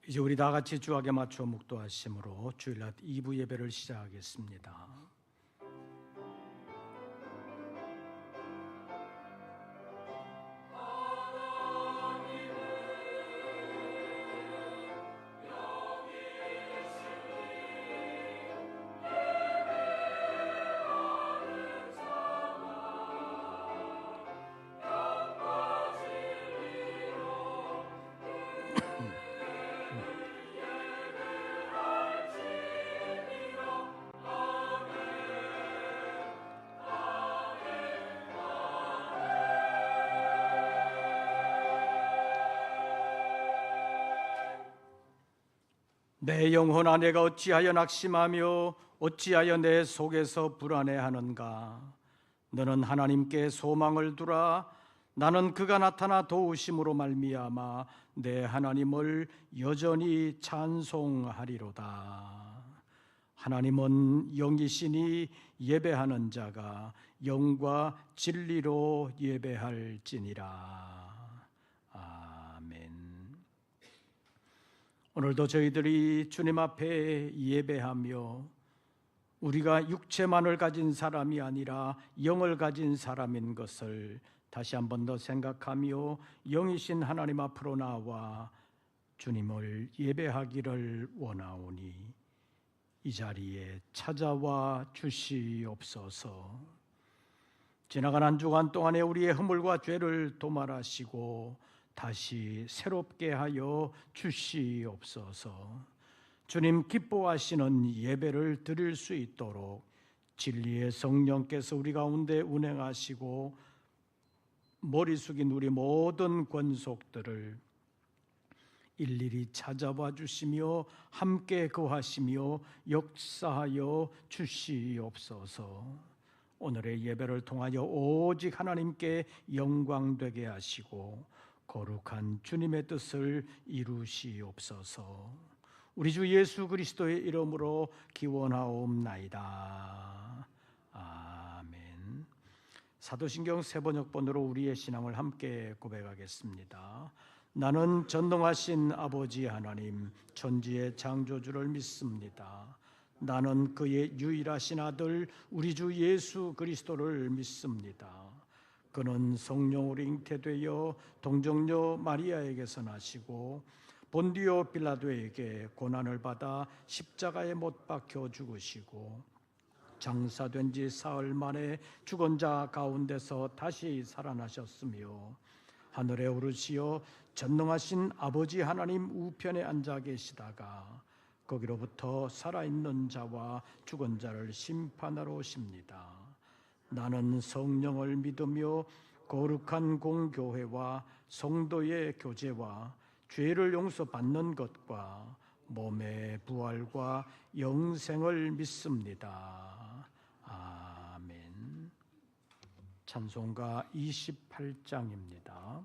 이제 우리 다 같이 주악에 맞춰 묵도하심으로 주일낮 2부 예배를 시작하겠습니다. 내 영혼아, 내가 어찌하여 낙심하며 어찌하여 내 속에서 불안해하는가? 너는 하나님께 소망을 두라. 나는 그가 나타나 도우심으로 말미암아 내 하나님을 여전히 찬송하리로다. 하나님은 영이시니 예배하는 자가 영과 진리로 예배할지니라. 오늘도 저희들이 주님 앞에 예배하며 우리가 육체만을 가진 사람이 아니라 영을 가진 사람인 것을 다시 한 번 더 생각하며 영이신 하나님 앞으로 나와 주님을 예배하기를 원하오니 이 자리에 찾아와 주시옵소서. 지나간 한 주간 동안에 우리의 허물과 죄를 도말하시고 다시 새롭게 하여 주시옵소서. 주님 기뻐하시는 예배를 드릴 수 있도록 진리의 성령께서 우리 가운데 운행하시고 머리 숙인 우리 모든 권속들을 일일이 찾아봐 주시며 함께 거하시며 역사하여 주시옵소서. 오늘의 예배를 통하여 오직 하나님께 영광되게 하시고 거룩한 주님의 뜻을 이루시옵소서. 우리 주 예수 그리스도의 이름으로 기원하옵나이다. 아멘. 사도신경 세번역본으로 우리의 신앙을 함께 고백하겠습니다. 나는 전능하신 아버지 하나님 천지의 창조주를 믿습니다. 나는 그의 유일하신 아들 우리 주 예수 그리스도를 믿습니다. 그는 성령으로 잉태되어 동정녀 마리아에게서 나시고 본디오 빌라도에게 고난을 받아 십자가에 못 박혀 죽으시고 장사된 지 사흘 만에 죽은 자 가운데서 다시 살아나셨으며 하늘에 오르시어 전능하신 아버지 하나님 우편에 앉아 계시다가 거기로부터 살아있는 자와 죽은 자를 심판하러 오십니다. 나는 성령을 믿으며 거룩한 공교회와 성도의 교제와 죄를 용서받는 것과 몸의 부활과 영생을 믿습니다. 아멘. 찬송가 28장입니다.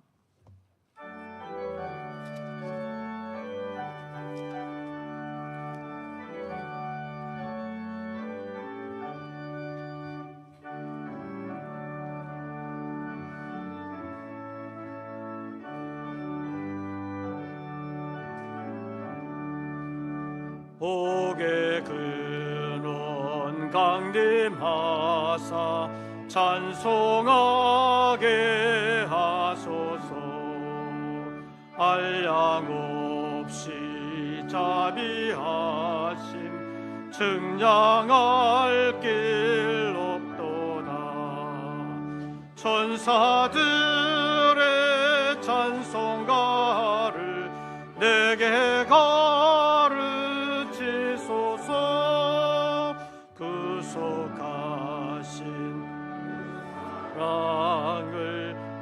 복의 근원 강림하사 찬송하게 하소서. 한량 없이 자비하심 측량할 길 없도다. 천사들의 찬송가를 내게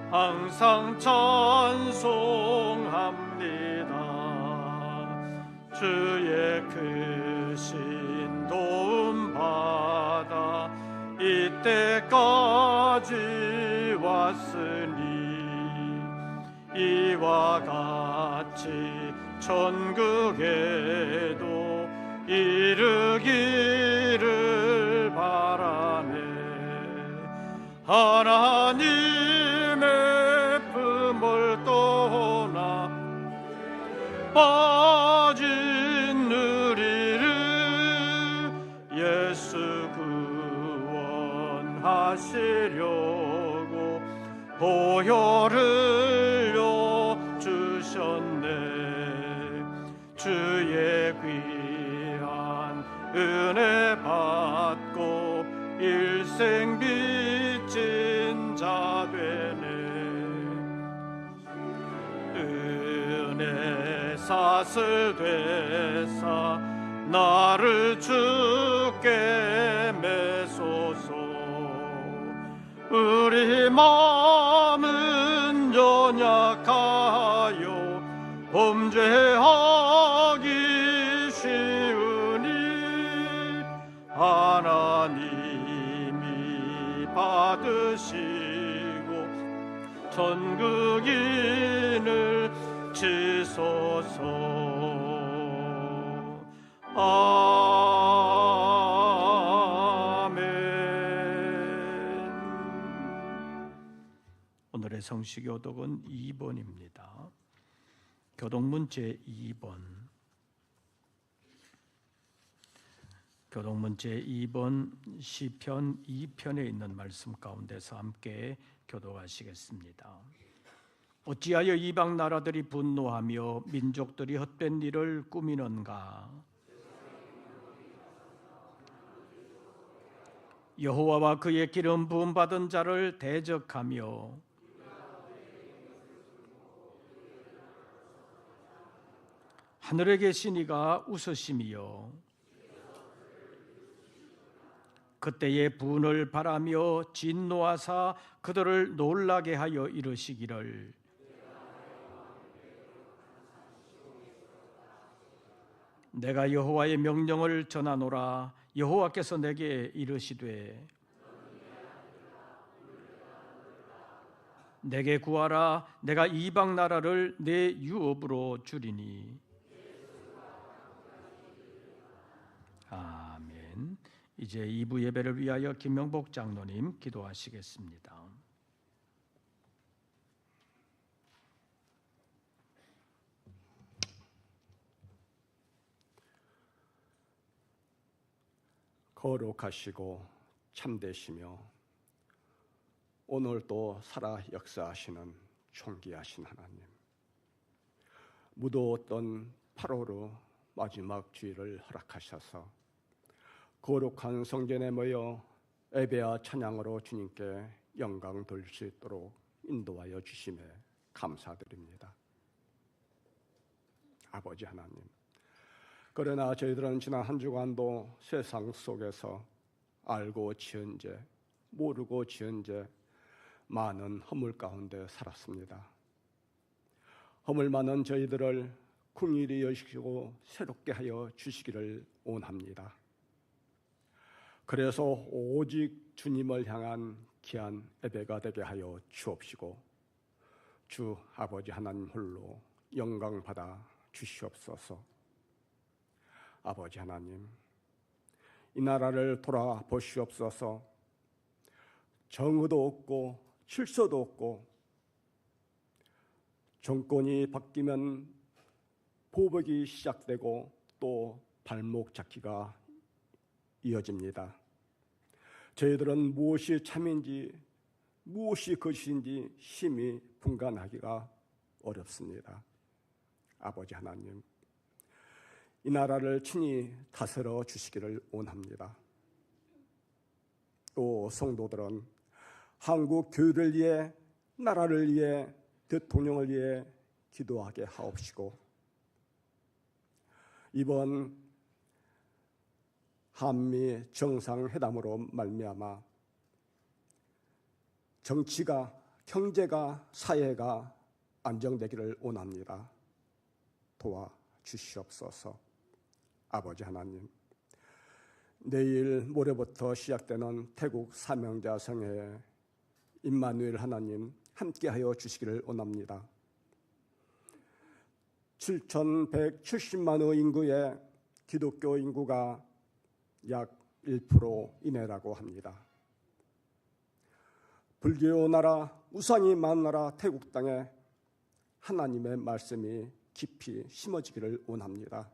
항상 찬송합니다. 주의 크신 도움 받아 이때까지 왔으니 이와 같이 천국에도 이르기를 바라네. 하나님의 품을 떠나 빠져 보혈을요 주셨네. 주의 귀한 은혜 받고 일생 빚진 자 되네. 은혜 사슬 되사 나를 주께 매소서. 우리 마음은 연약하여 범죄하기 쉬우니 하나님이 받으시고 천국인을 지소서. 아멘. 오늘의 성시 교독은 2번입니다. 교독문 제2번. 교독문 제2번 시편 2편에 있는 말씀 가운데서 함께 교독하시겠습니다. 어찌하여 이방 나라들이 분노하며 민족들이 헛된 일을 꾸미는가? 여호와와 그의 기름 부음 받은 자를 대적하며 하늘에 계신 이가 웃으시며 그때에 분을 바라며 진노하사 그들을 놀라게 하여 이르시기를 내가 여호와의 명령을 전하노라. 여호와께서 내게 이르시되 내게 구하라. 내가 이방 나라를 내 유업으로 주리니. 아멘. 이제 2부 예배를 위하여 김명복 장로님 기도하시겠습니다. 거룩하시고 참되시며 오늘도 살아 역사하시는 존귀하신 하나님, 무더웠던 8월의 마지막 주일을 허락하셔서 거룩한 성전에 모여 예배와 찬양으로 주님께 영광 돌릴 수 있도록 인도하여 주심에 감사드립니다. 아버지 하나님, 그러나 저희들은 지난 한 주간도 세상 속에서 알고 지은 죄, 모르고 지은 죄, 많은 허물 가운데 살았습니다. 허물 많은 저희들을 긍휼히 여시고 새롭게 하여 주시기를 원합니다. 그래서 오직 주님을 향한 귀한 예배가 되게 하여 주옵시고 주 아버지 하나님 홀로 영광 받아 주시옵소서. 아버지 하나님, 이 나라를 돌아보시옵소서. 정의도 없고 질서도 없고 정권이 바뀌면 보복이 시작되고 또 발목 잡기가 이어집니다. 저희들은 무엇이 참인지 무엇이 거짓인지 심히 분간하기가 어렵습니다. 아버지 하나님, 이 나라를 친히 다스려 주시기를 원합니다. 또 성도들은 한국 교회를 위해, 나라를 위해, 대통령을 위해 기도하게 하옵시고 이번 한미 정상회담으로 말미암아 정치가, 경제가, 사회가 안정되기를 원합니다. 도와주시옵소서. 아버지 하나님, 내일 모레부터 시작되는 태국 사명자 성회에 임마누엘 하나님 함께하여 주시기를 원합니다. 7,170만의 인구의 기독교 인구가 약 1% 이내라고 합니다. 불교 나라, 우상이 많은 나라 태국 땅에 하나님의 말씀이 깊이 심어지기를 원합니다.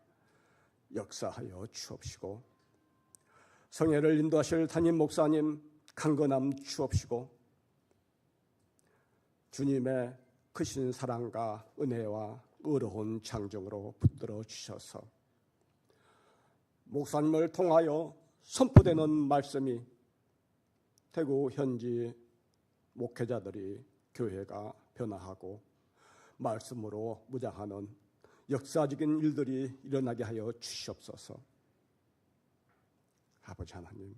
역사하여 주옵시고 성회를 인도하실 담임 목사님 강건함 주옵시고 주님의 크신 사랑과 은혜와 의로운 장정으로 붙들어 주셔서 목사님을 통하여 선포되는 말씀이 대구 현지 목회자들이 교회가 변화하고 말씀으로 무장하는 역사적인 일들이 일어나게 하여 주시옵소서. 아버지 하나님,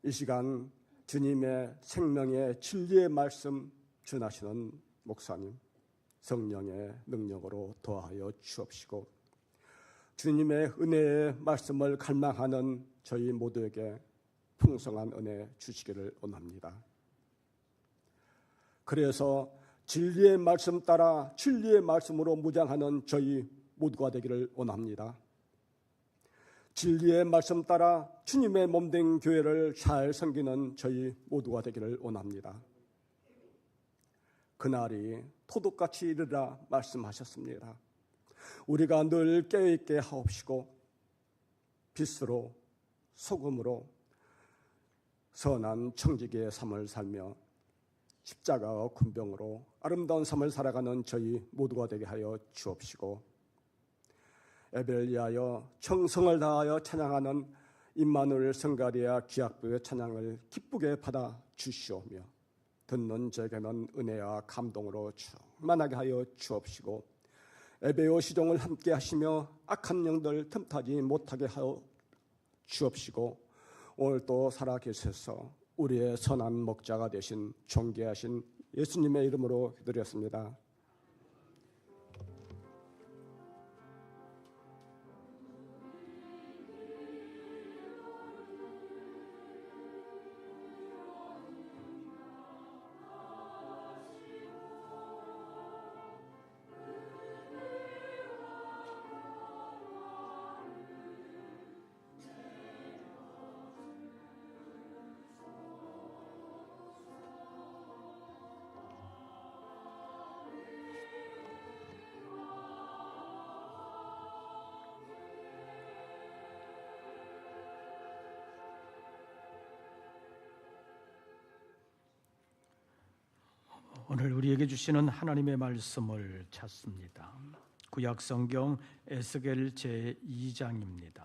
이 시간 주님의 생명의 진리의 말씀 전하시는 목사님, 성령의 능력으로 도하여 주옵시고 주님의 은혜의 말씀을 갈망하는 저희 모두에게 풍성한 은혜 주시기를 원합니다. 그래서 진리의 말씀 따라 진리의 말씀으로 무장하는 저희 모두가 되기를 원합니다. 진리의 말씀 따라 주님의 몸된 교회를 잘 섬기는 저희 모두가 되기를 원합니다. 그날이 토독같이 이르라 말씀하셨습니다. 우리가 늘 깨어있게 하옵시고 빛으로 소금으로 선한 청지기의 삶을 살며 십자가와 군병으로 아름다운 삶을 살아가는 저희 모두가 되게 하여 주옵시고 예배를 위하여 정성을 다하여 찬양하는 임마누엘 성가리아 기악부의 찬양을 기쁘게 받아 주시오며 듣는 저에게는 은혜와 감동으로 충만하게 하여 주옵시고 예배와 시종을 함께 하시며 악한 영들 틈타지 못하게 하여 주옵시고 오늘 또 살아계셔서 우리의 선한 목자가 되신 존귀하신 예수님의 이름으로 기도드렸습니다. 오늘 우리에게 주시는 하나님의 말씀을 찾습니다. 구약성경 에스겔 제2장입니다.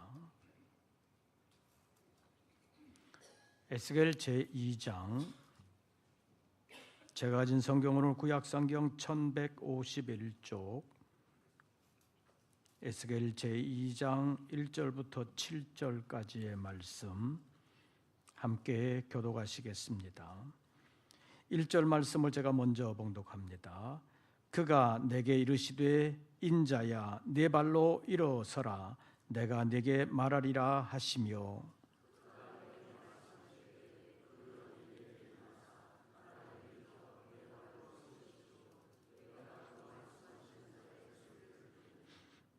에스겔 제2장, 제가 가진 성경으로는 구약성경 1151쪽 에스겔 제2장 1절부터 7절까지의 말씀 함께 교독하시겠습니다. 1절 말씀을 제가 먼저 봉독합니다. 그가 내게 이르시되 인자야 네 발로 일어서라 내가 네게 말하리라 하시며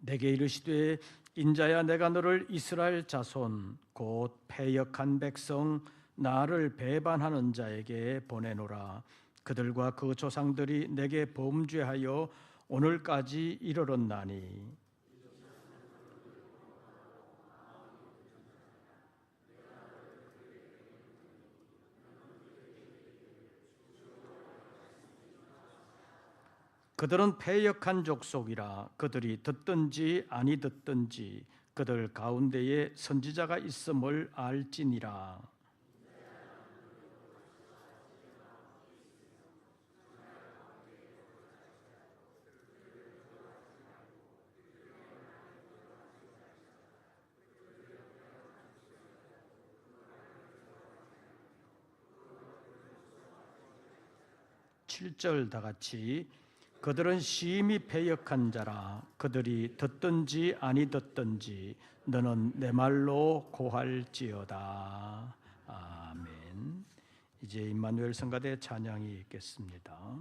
내게 이르시되 인자야 내가 너를 이스라엘 자손 곧 패역한 백성 나를 배반하는 자에게 보내노라. 그들과 그 조상들이 내게 범죄하여 오늘까지 이르렀나니 그들은 패역한 족속이라. 그들이 듣든지 아니 듣든지 그들 가운데에 선지자가 있음을 알지니라. 칠 절 다 같이 그들은 심히 패역한 자라. 그들이 듣든지 아니 듣든지 너는 내 말로 고할지어다. 아멘. 이제 임마누엘 성가대 찬양이 있겠습니다.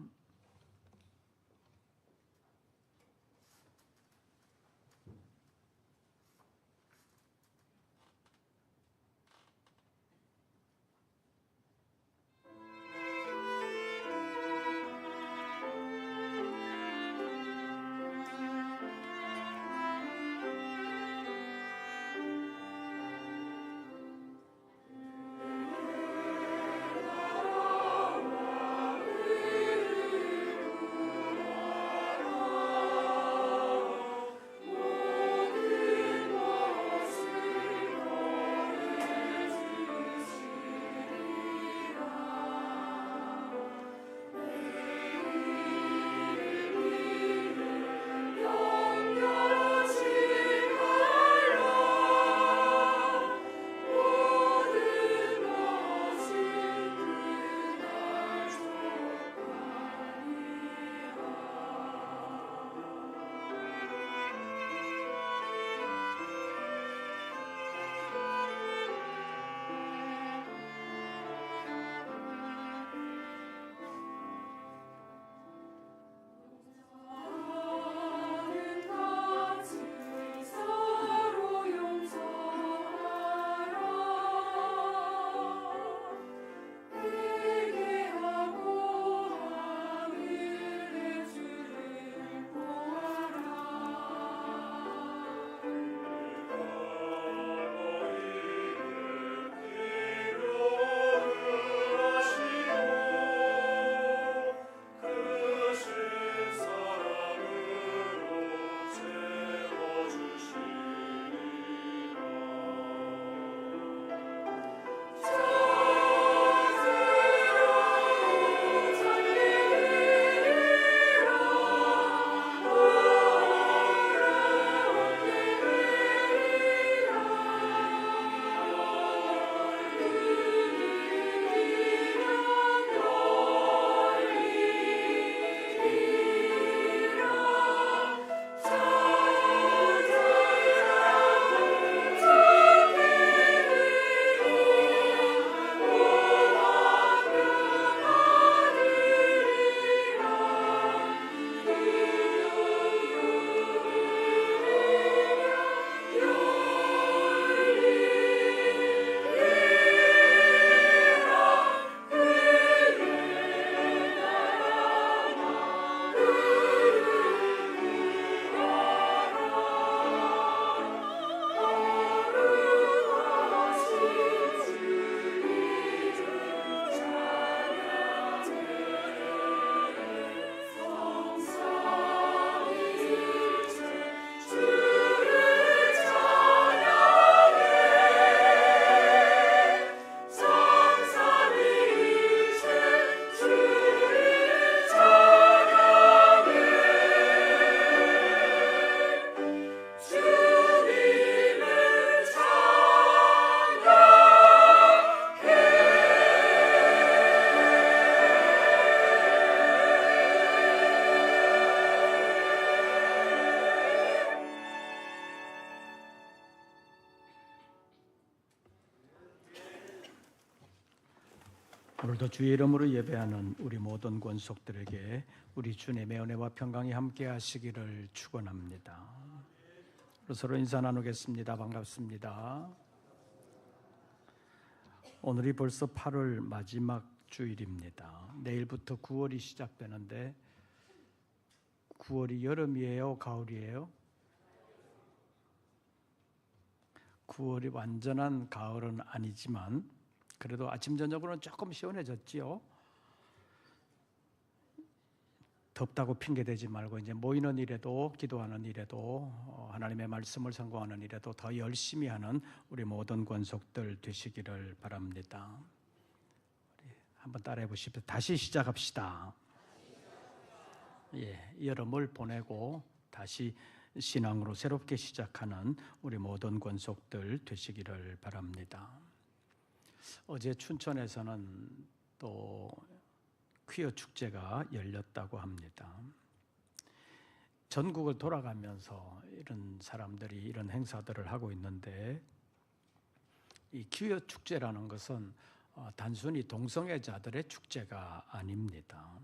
오늘도 주의 이름으로 예배하는 우리 모든 권속들에게 우리 주님의 은혜와 평강이 함께 하시기를 축원합니다. 서로 인사 나누겠습니다. 반갑습니다. 오늘이 벌써 8월 마지막 주일입니다. 내일부터 9월이 시작되는데 9월이 여름이에요? 가을이에요? 9월이 완전한 가을은 아니지만 그래도 아침 저녁으로는 조금 시원해졌지요. 덥다고 핑계대지 말고 이제 모이는 일에도 기도하는 일에도 하나님의 말씀을 선고하는 일에도 더 열심히 하는 우리 모든 권속들 되시기를 바랍니다. 우리 한번 따라해 보십시오. 다시 시작합시다. 여름을 보내고 다시 신앙으로 새롭게 시작하는 우리 모든 권속들 되시기를 바랍니다. 어제 춘천에서는 또 퀴어 축제가 열렸다고 합니다. 전국을 돌아가면서 이런 사람들이 이런 행사들을 하고 있는데 이 퀴어 축제라는 것은 단순히 동성애자들의 축제가 아닙니다.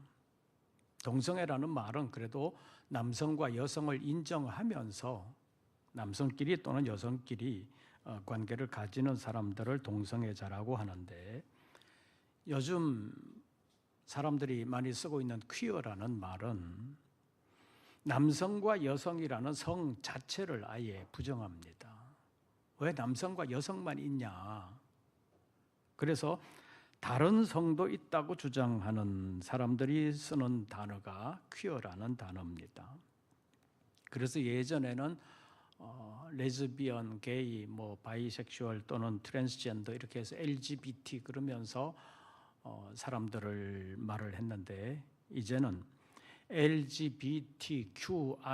동성애라는 말은 그래도 남성과 여성을 인정하면서 남성끼리 또는 여성끼리 관계를 가지는 사람들을 동성애자라고 하는데 요즘 사람들이 많이 쓰고 있는 퀴어라는 말은 남성과 여성이라는 성 자체를 아예 부정합니다. 왜 남성과 여성만 있냐? 그래서 다른 성도 있다고 주장하는 사람들이 쓰는 단어가 퀴어라는 단어입니다. 그래서 예전에는 레즈비언, 게이, 바이섹슈얼 또는 트랜스젠더 이렇게 해서 LGBT 그러면서 사람들을 말을 했는데 이제는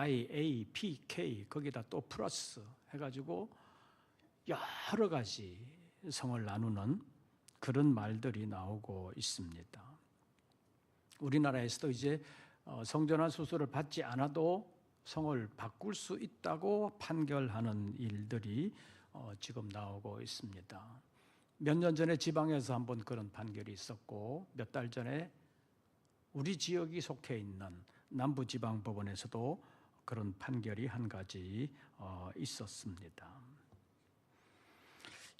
LGBTQIAPK 거기다 또 플러스 해가지고 여러 가지 성을 나누는 그런 말들이 나오고 있습니다. 우리나라에서도 이제 성전환 수술을 받지 않아도 성을 바꿀 수 있다고 판결하는 일들이 지금 나오고 있습니다. 몇 년 전에 지방에서 한번 그런 판결이 있었고 몇 달 전에 우리 지역이 속해 있는 남부지방법원에서도 그런 판결이 한 가지 있었습니다.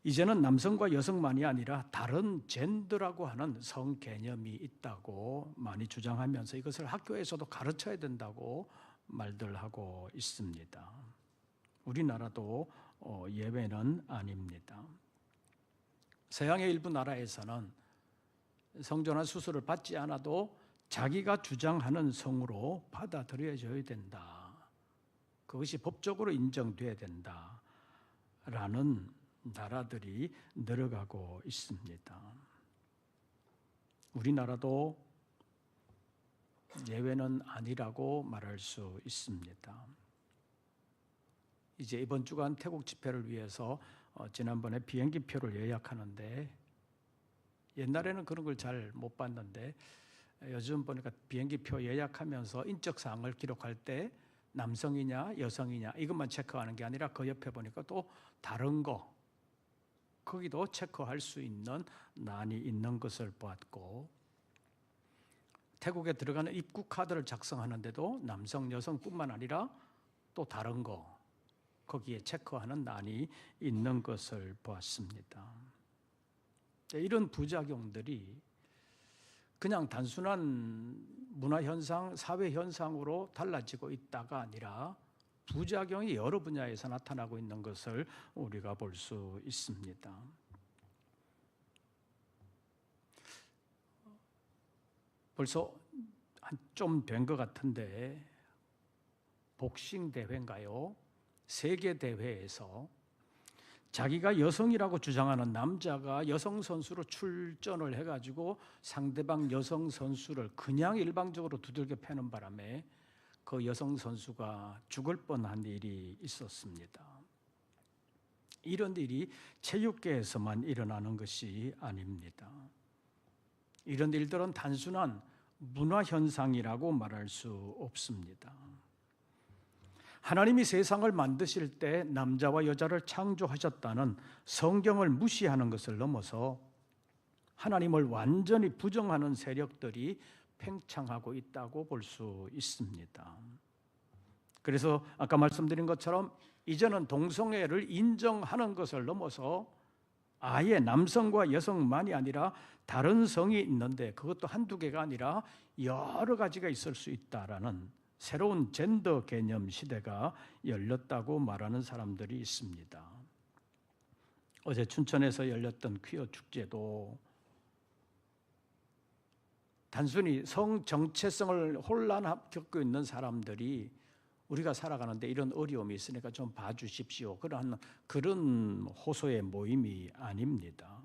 이제는 남성과 여성만이 아니라 다른 젠더라고 하는 성 개념이 있다고 많이 주장하면서 이것을 학교에서도 가르쳐야 된다고 말들 하고 있습니다. 우리나라도 예외는 아닙니다. 서양의 일부 나라에서는 성전환 수술을 받지 않아도 자기가 주장하는 성으로 받아들여져야 된다. 그것이 법적으로 인정돼야 된다라는 나라들이 늘어가고 있습니다. 우리나라도 예외는 아니라고 말할 수 있습니다. 이제 이번 주간 태국 집회를 위해서 지난번에 비행기표를 예약하는데 옛날에는 그런 걸 잘 못 봤는데 요즘 보니까 비행기표 예약하면서 인적 사항을 기록할 때 남성이냐 여성이냐 이것만 체크하는 게 아니라 그 옆에 보니까 또 다른 거 거기도 체크할 수 있는 난이 있는 것을 보았고 태국에 들어가는 입국 카드를 작성하는데도 남성 여성뿐만 아니라 또 다른 거 거기에 체크하는 난이 있는 것을 보았습니다. 이런 부작용들이 그냥 단순한 문화현상, 사회현상으로 달라지고 있다가 아니라 부작용이 여러 분야에서 나타나고 있는 것을 우리가 볼 수 있습니다. 벌써 좀 된 것 같은데 복싱 대회인가요? 세계 대회에서 자기가 여성이라고 주장하는 남자가 여성 선수로 출전을 해가지고 상대방 여성 선수를 그냥 일방적으로 두들겨 패는 바람에 그 여성 선수가 죽을 뻔한 일이 있었습니다. 이런 일이 체육계에서만 일어나는 것이 아닙니다. 이런 일들은 단순한 문화현상이라고 말할 수 없습니다. 하나님이 세상을 만드실 때 남자와 여자를 창조하셨다는 성경을 무시하는 것을 넘어서 하나님을 완전히 부정하는 세력들이 팽창하고 있다고 볼 수 있습니다. 그래서 아까 말씀드린 것처럼 이제는 동성애를 인정하는 것을 넘어서 아예 남성과 여성만이 아니라 다른 성이 있는데 그것도 한두 개가 아니라 여러 가지가 있을 수 있다라는 새로운 젠더 개념 시대가 열렸다고 말하는 사람들이 있습니다. 어제 춘천에서 열렸던 퀴어 축제도 단순히 성 정체성을 혼란 겪고 있는 사람들이 우리가 살아가는데 이런 어려움이 있으니까 좀 봐주십시오, 그런 호소의 모임이 아닙니다.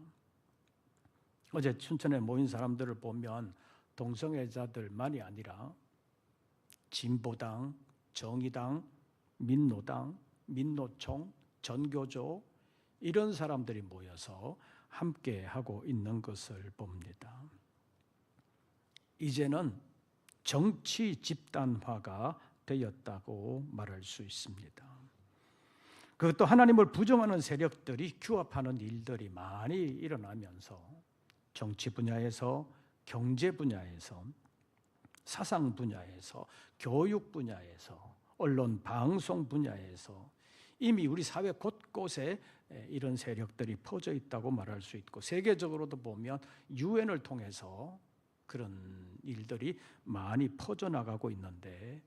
어제 춘천에 모인 사람들을 보면 동성애자들만이 아니라 진보당, 정의당, 민노당, 민노총, 전교조 이런 사람들이 모여서 함께 하고 있는 것을 봅니다. 이제는 정치 집단화가 되었다고 말할 수 있습니다. 그것도 하나님을 부정하는 세력들이 규합하는 일들이 많이 일어나면서 정치 분야에서, 경제 분야에서, 사상 분야에서, 교육 분야에서, 언론 방송 분야에서 이미 우리 사회 곳곳에 이런 세력들이 퍼져 있다고 말할 수 있고, 세계적으로도 보면 유엔을 통해서 그런 일들이 많이 퍼져나가고 있는데,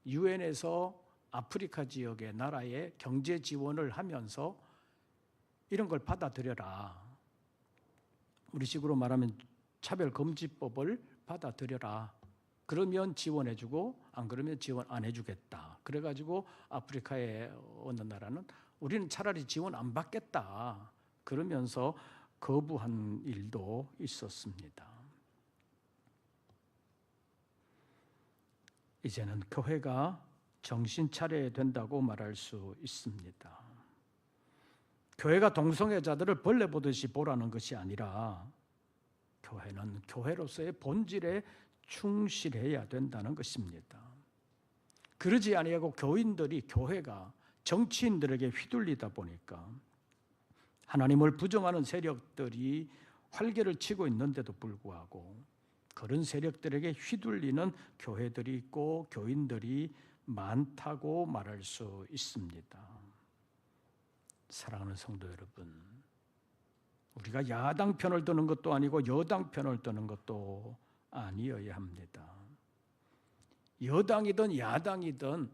유엔에서 아프리카 지역의 나라에 경제 지원을 하면서 이런 걸 받아들여라, 우리식으로 말하면 차별금지법을 받아들여라, 그러면 지원해주고 안 그러면 지원 안 해주겠다. 그래가지고 아프리카의 어느 나라는 우리는 차라리 지원 안 받겠다 그러면서 거부한 일도 있었습니다. 이제는 교회가 정신 차려야 된다고 말할 수 있습니다. 교회가 동성애자들을 벌레 보듯이 보라는 것이 아니라 교회는 교회로서의 본질에 충실해야 된다는 것입니다. 그러지 아니하고 교회가 정치인들에게 휘둘리다 보니까 하나님을 부정하는 세력들이 활개를 치고 있는데도 불구하고 그런 세력들에게 휘둘리는 교회들이 있고 교인들이 많다고 말할 수 있습니다. 사랑하는 성도 여러분, 우리가 야당 편을 드는 것도 아니고 여당 편을 드는 것도 아니어야 합니다. 여당이든 야당이든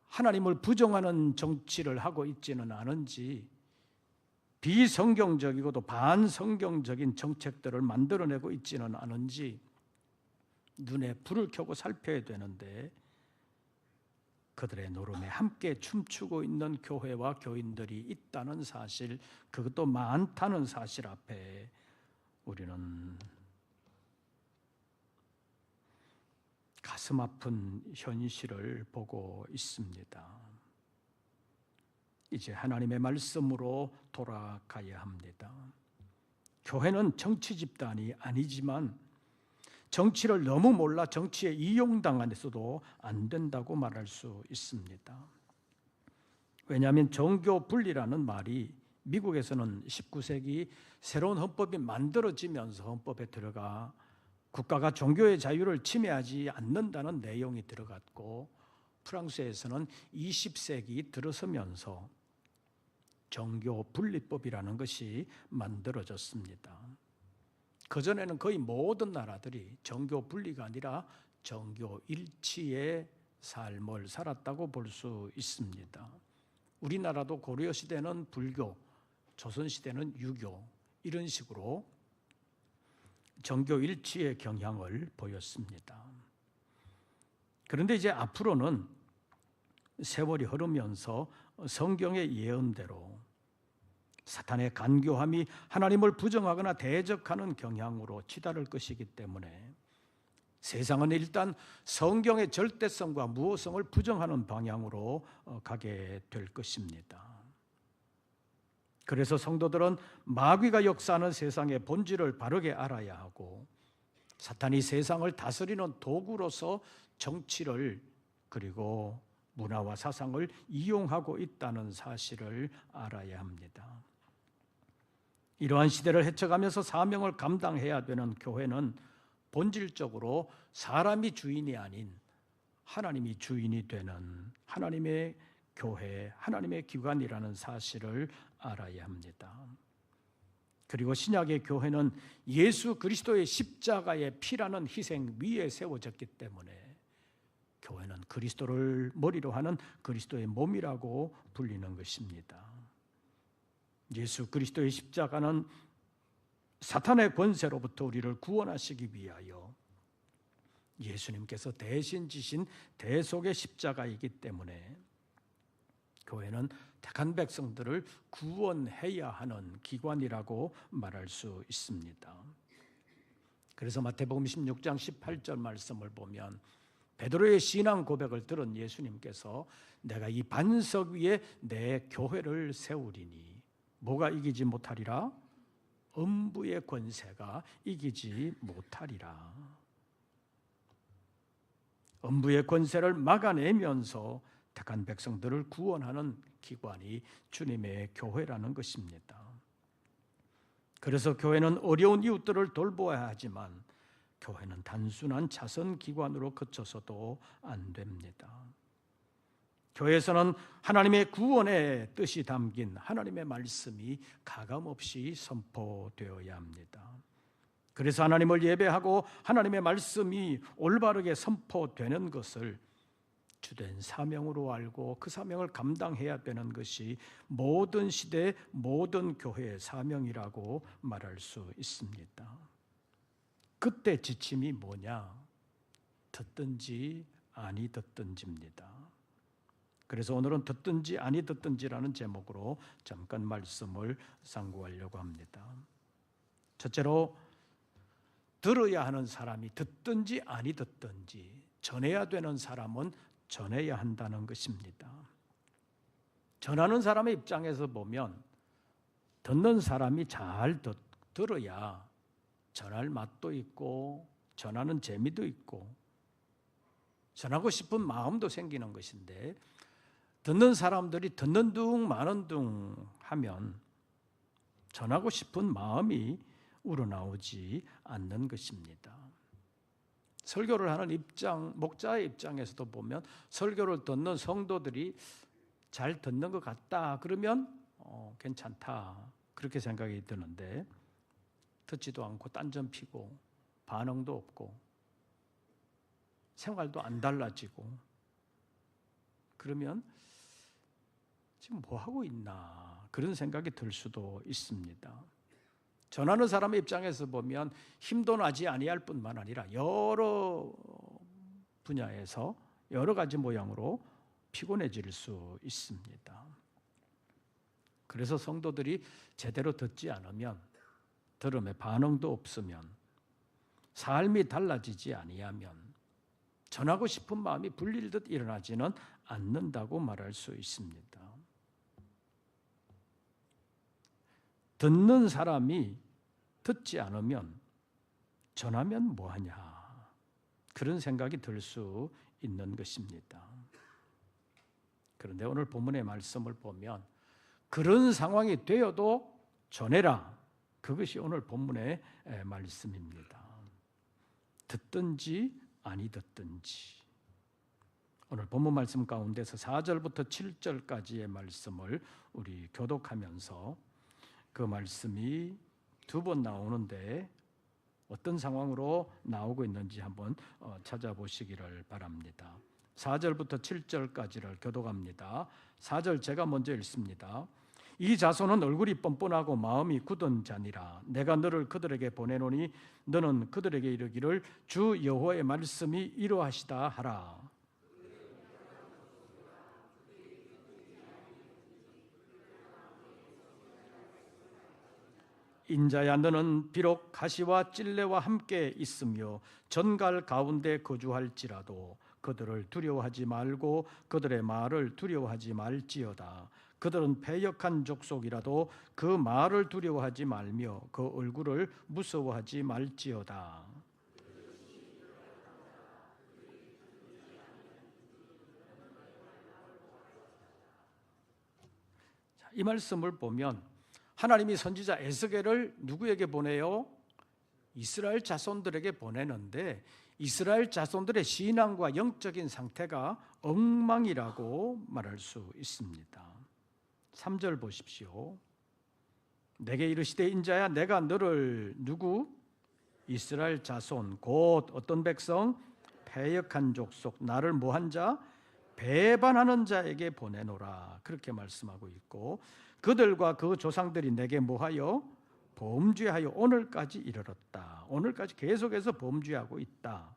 하나님을 부정하는 정치를 하고 있지는 않은지, 비성경적이고도 반성경적인 정책들을 만들어내고 있지는 않은지 눈에 불을 켜고 살펴야 되는데, 그들의 노름에 함께 춤추고 있는 교회와 교인들이 있다는 사실, 그것도 많다는 사실 앞에 우리는 가슴 아픈 현실을 보고 있습니다. 이제 하나님의 말씀으로 돌아가야 합니다. 교회는 정치 집단이 아니지만 정치를 너무 몰라 정치에 이용당해서도 안 된다고 말할 수 있습니다. 왜냐하면 정교 분리라는 말이 미국에서는 19세기 새로운 헌법이 만들어지면서 헌법에 들어가 국가가 종교의 자유를 침해하지 않는다는 내용이 들어갔고, 프랑스에서는 20세기 들어서면서 정교 분리법이라는 것이 만들어졌습니다. 그전에는 거의 모든 나라들이 정교 분리가 아니라 정교 일치의 삶을 살았다고 볼 수 있습니다. 우리나라도 고려 시대는 불교, 조선 시대는 유교, 이런 식으로 정교 일치의 경향을 보였습니다. 그런데 이제 앞으로는 세월이 흐르면서 성경의 예언대로 사탄의 간교함이 하나님을 부정하거나 대적하는 경향으로 치달을 것이기 때문에 세상은 일단 성경의 절대성과 무호성을 부정하는 방향으로 가게 될 것입니다. 그래서 성도들은 마귀가 역사하는 세상의 본질을 바르게 알아야 하고, 사탄이 세상을 다스리는 도구로서 정치를 그리고 문화와 사상을 이용하고 있다는 사실을 알아야 합니다. 이러한 시대를 헤쳐가면서 사명을 감당해야 되는 교회는 본질적으로 사람이 주인이 아닌 하나님이 주인이 되는 하나님의 교회, 하나님의 기관이라는 사실을 알아야 합니다. 그리고 신약의 교회는 예수 그리스도의 십자가의 피라는 희생 위에 세워졌기 때문에 교회는 그리스도를 머리로 하는 그리스도의 몸이라고 불리는 것입니다. 예수 그리스도의 십자가는 사탄의 권세로부터 우리를 구원하시기 위하여 예수님께서 대신 지신 대속의 십자가이기 때문에 교회는 택한 백성들을 구원해야 하는 기관이라고 말할 수 있습니다. 그래서 마태복음 16장 18절 말씀을 보면 베드로의 신앙 고백을 들은 예수님께서 내가 이 반석 위에 내 교회를 세우리니 뭐가 이기지 못하리라? 음부의 권세가 이기지 못하리라. 음부의 권세를 막아내면서 택한 백성들을 구원하는 기관이 주님의 교회라는 것입니다. 그래서 교회는 어려운 이웃들을 돌보아야 하지만 교회는 단순한 자선 기관으로 그쳐서도 안 됩니다. 교회에서는 하나님의 구원의 뜻이 담긴 하나님의 말씀이 가감없이 선포되어야 합니다. 그래서 하나님을 예배하고 하나님의 말씀이 올바르게 선포되는 것을 주된 사명으로 알고 그 사명을 감당해야 되는 것이 모든 시대 모든 교회의 사명이라고 말할 수 있습니다. 그때 지침이 뭐냐? 듣든지 아니 듣든지입니다. 그래서 오늘은 듣든지 아니 듣든지라는 제목으로 잠깐 말씀을 상고하려고 합니다. 첫째로 들어야 하는 사람이 듣든지 아니 듣든지 전해야 되는 사람은 전해야 한다는 것입니다. 전하는 사람의 입장에서 보면 듣는 사람이 잘 들어야 전할 맛도 있고 전하는 재미도 있고 전하고 싶은 마음도 생기는 것인데 듣는 사람들이 듣는 둥 마는 둥 하면 전하고 싶은 마음이 우러나오지 않는 것입니다. 설교를 하는 목자의 입장에서도 보면 설교를 듣는 성도들이 잘 듣는 것 같다 그러면 괜찮다 그렇게 생각이 드는데 듣지도 않고 딴전 피고 반응도 없고 생활도 안 달라지고 그러면 지금 뭐 하고 있나 그런 생각이 들 수도 있습니다. 전하는 사람의 입장에서 보면 힘도 나지 아니할 뿐만 아니라 여러 분야에서 여러 가지 모양으로 피곤해질 수 있습니다. 그래서 성도들이 제대로 듣지 않으면 들음에 반응도 없으면 삶이 달라지지 아니하면 전하고 싶은 마음이 불릴듯 일어나지는 않는다고 말할 수 있습니다. 듣는 사람이 듣지 않으면 전하면 뭐하냐 그런 생각이 들 수 있는 것입니다. 그런데 오늘 본문의 말씀을 보면 그런 상황이 되어도 전해라 그것이 오늘 본문의 말씀입니다. 듣든지 아니 듣든지 오늘 본문 말씀 가운데서 4절부터 7절까지의 말씀을 우리 교독하면서 그 말씀이 두 번 나오는데 어떤 상황으로 나오고 있는지 한번 찾아보시기를 바랍니다. 4절부터 7절까지를 교독합니다. 4절 제가 먼저 읽습니다. 이 자손은 얼굴이 뻔뻔하고 마음이 굳은 자니라. 내가 너를 그들에게 보내노니 너는 그들에게 이르기를 주 여호와의 말씀이 이러하시다 하라. 인자야 너는 비록 가시와 찔레와 함께 있으며 전갈 가운데 거주할지라도 그들을 두려워하지 말고 그들의 말을 두려워하지 말지어다. 그들은 패역한 족속이라도 그 말을 두려워하지 말며 그 얼굴을 무서워하지 말지어다. 이 말씀을 보면 하나님이 선지자 에스겔을 누구에게 보내요? 이스라엘 자손들에게 보내는데 이스라엘 자손들의 신앙과 영적인 상태가 엉망이라고 말할 수 있습니다. 3절 보십시오. 내게 이르시되 인자야 내가 너를 누구? 이스라엘 자손 곧 어떤 백성? 패역한 족속 나를 뭐한 자? 배반하는 자에게 보내노라 그렇게 말씀하고 있고 그들과 그 조상들이 내게 뭐하여? 범죄하여 오늘까지 이르렀다. 오늘까지 계속해서 범죄하고 있다.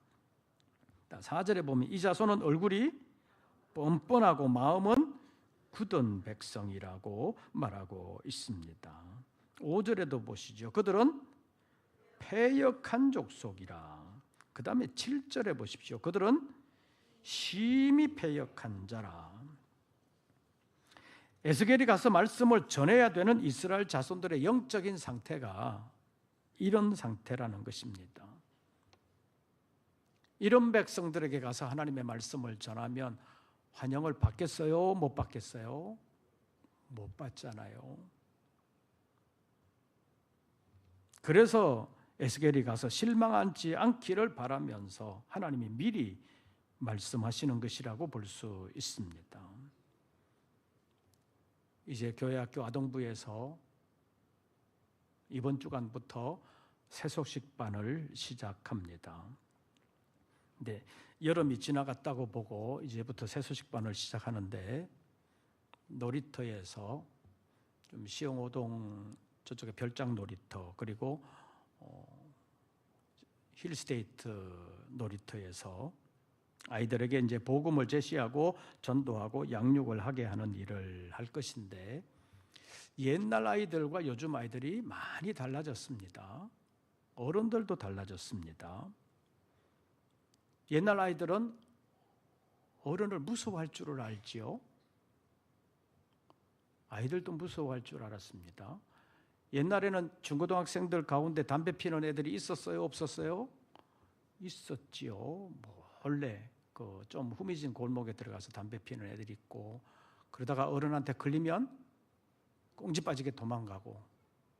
4절에 보면 이 자손은 얼굴이 뻔뻔하고 마음은 굳은 백성이라고 말하고 있습니다. 5절에도 보시죠. 그들은 패역한 족속이라. 그 다음에 7절에 보십시오. 그들은 심히 패역한 자라. 에스겔이 가서 말씀을 전해야 되는 이스라엘 자손들의 영적인 상태가 이런 상태라는 것입니다. 이런 백성들에게 가서 하나님의 말씀을 전하면 환영을 받겠어요? 못 받겠어요? 못 받잖아요. 그래서 에스겔이 가서 실망하지 않기를 바라면서 하나님이 미리 말씀하시는 것이라고 볼 수 있습니다. 이제 교회학교 아동부에서 이번 주간부터 세속식반을 시작합니다. 근데 여름이 지나갔다고 보고 이제부터 세속식반을 시작하는데 놀이터에서 좀 시흥오동 저쪽에 별장 놀이터 그리고 힐스테이트 놀이터에서 아이들에게 이제 복음을 제시하고 전도하고 양육을 하게 하는 일을 할 것인데 옛날 아이들과 요즘 아이들이 많이 달라졌습니다. 어른들도 달라졌습니다. 옛날 아이들은 어른을 무서워할 줄을 알지요. 아이들도 무서워할 줄 알았습니다. 옛날에는 중고등학생들 가운데 담배 피는 애들이 있었어요? 없었어요? 있었지요. 원래 좀 후미진 골목에 들어가서 담배 피는 애들이 있고 그러다가 어른한테 걸리면 꽁지 빠지게 도망가고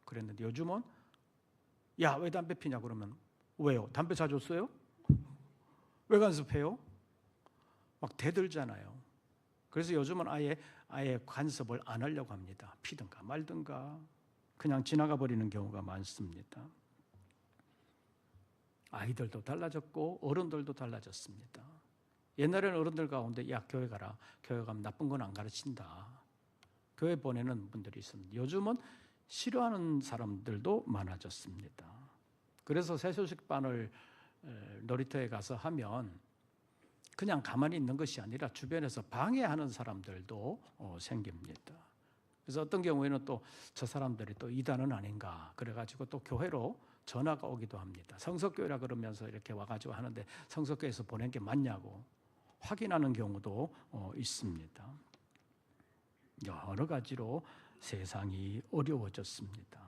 그랬는데 요즘은 야, 왜 담배 피냐 그러면 왜요? 담배 사줬어요? 왜 간섭해요? 막 대들잖아요. 그래서 요즘은 아예 간섭을 안 하려고 합니다. 피든가 말든가 그냥 지나가 버리는 경우가 많습니다. 아이들도 달라졌고 어른들도 달라졌습니다. 옛날에는 어른들 가운데 야 교회 가라. 교회 가면 나쁜 건 안 가르친다. 교회 보내는 분들이 있습니다. 요즘은 싫어하는 사람들도 많아졌습니다. 그래서 새소식반을 놀이터에 가서 하면 그냥 가만히 있는 것이 아니라 주변에서 방해하는 사람들도 생깁니다. 그래서 어떤 경우에는 또 저 사람들이 또 이단은 아닌가 그래가지고 또 교회로 전화가 오기도 합니다. 성서교회라 그러면서 이렇게 와가지고 하는데 성서교회에서 보낸 게 맞냐고 확인하는 경우도 있습니다. 여러 가지로 세상이 어려워졌습니다.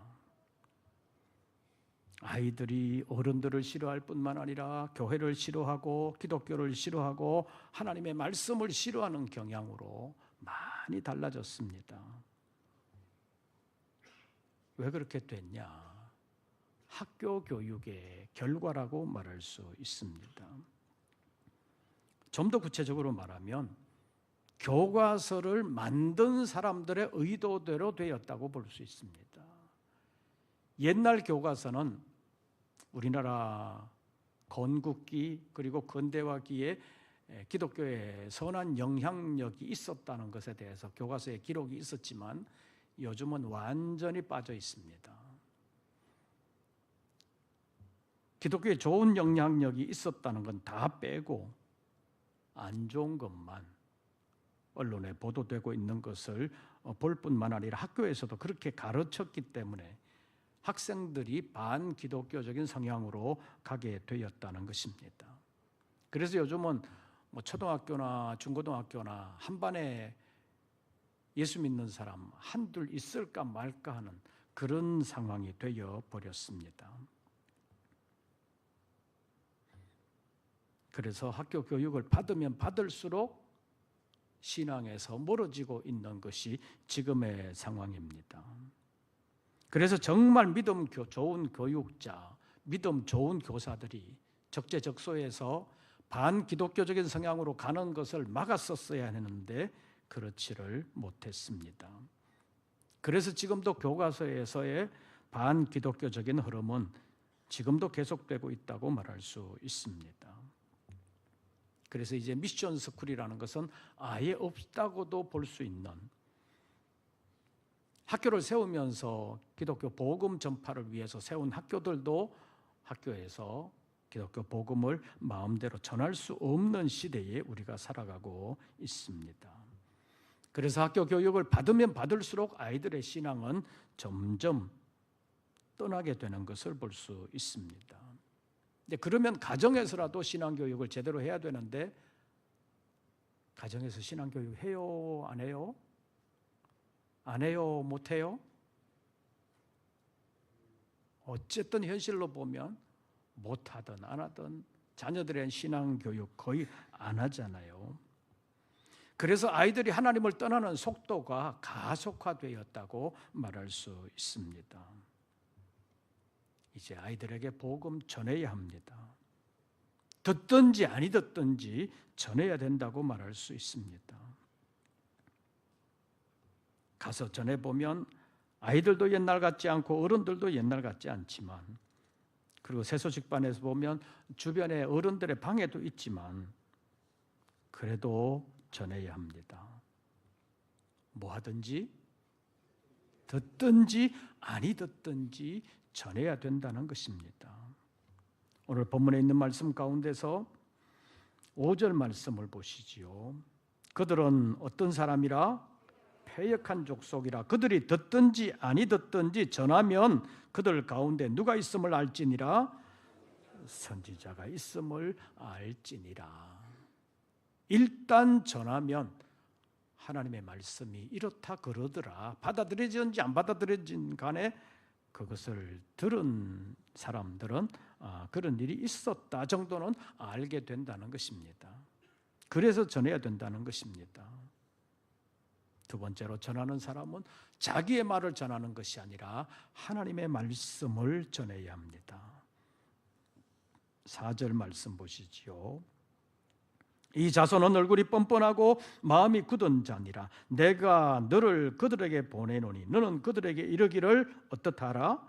아이들이 어른들을 싫어할 뿐만 아니라 교회를 싫어하고 기독교를 싫어하고 하나님의 말씀을 싫어하는 경향으로 많이 달라졌습니다. 왜 그렇게 됐냐? 학교 교육의 결과라고 말할 수 있습니다. 좀 더 구체적으로 말하면 교과서를 만든 사람들의 의도대로 되었다고 볼 수 있습니다. 옛날 교과서는 우리나라 건국기 그리고 근대화기에 기독교의 선한 영향력이 있었다는 것에 대해서 교과서에 기록이 있었지만 요즘은 완전히 빠져 있습니다. 기독교에 좋은 영향력이 있었다는 건 다 빼고 안 좋은 것만 언론에 보도되고 있는 것을 볼 뿐만 아니라 학교에서도 그렇게 가르쳤기 때문에 학생들이 반기독교적인 성향으로 가게 되었다는 것입니다. 그래서 요즘은 초등학교나 중고등학교나 한 반에 예수 믿는 사람 한둘 있을까 말까 하는 그런 상황이 되어 버렸습니다. 그래서 학교 교육을 받으면 받을수록 신앙에서 멀어지고 있는 것이 지금의 상황입니다. 그래서 정말 믿음 좋은 교육자, 믿음 좋은 교사들이 적재적소에서 반기독교적인 성향으로 가는 것을 막았었어야 했는데 그렇지를 못했습니다. 그래서 지금도 교과서에서의 반기독교적인 흐름은 지금도 계속되고 있다고 말할 수 있습니다. 그래서 이제 미션 스쿨이라는 것은 아예 없다고도 볼 수 있는, 학교를 세우면서 기독교 복음 전파를 위해서 세운 학교들도 학교에서 기독교 복음을 마음대로 전할 수 없는 시대에 우리가 살아가고 있습니다. 그래서 학교 교육을 받으면 받을수록 아이들의 신앙은 점점 떠나게 되는 것을 볼 수 있습니다. 근데 그러면 가정에서라도 신앙 교육을 제대로 해야 되는데, 가정에서 신앙 교육 해요? 안 해요? 안 해요? 못 해요? 어쨌든 현실로 보면 못하든 안 하든 자녀들의 신앙 교육 거의 안 하잖아요. 그래서 아이들이 하나님을 떠나는 속도가 가속화되었다고 말할 수 있습니다. 이제 아이들에게 복음 전해야 합니다. 듣든지 아니 듣든지 전해야 된다고 말할 수 있습니다. 가서 전해보면 아이들도 옛날 같지 않고 어른들도 옛날 같지 않지만, 그리고 새소식반에서 보면 주변에 어른들의 방해도 있지만 그래도 전해야 합니다. 뭐 하든지 듣든지 아니 듣든지 전해야 된다는 것입니다. 오늘 본문에 있는 말씀 가운데서 5절 말씀을 보시지요. 그들은 어떤 사람이라? 패역한 족속이라. 그들이 듣든지 아니 듣든지 전하면 그들 가운데 누가 있음을 알지니라? 선지자가 있음을 알지니라. 일단 전하면 하나님의 말씀이 이렇다 그러더라, 받아들여지는지 안 받아들여진 간에 그것을 들은 사람들은 그런 일이 있었다 정도는 알게 된다는 것입니다. 그래서 전해야 된다는 것입니다. 두 번째로, 전하는 사람은 자기의 말을 전하는 것이 아니라 하나님의 말씀을 전해야 합니다. 4절 말씀 보시지요. 이 자손은 얼굴이 뻔뻔하고 마음이 굳은 자니라. 내가 너를 그들에게 보내노니 너는 그들에게 이르기를 어떻하라?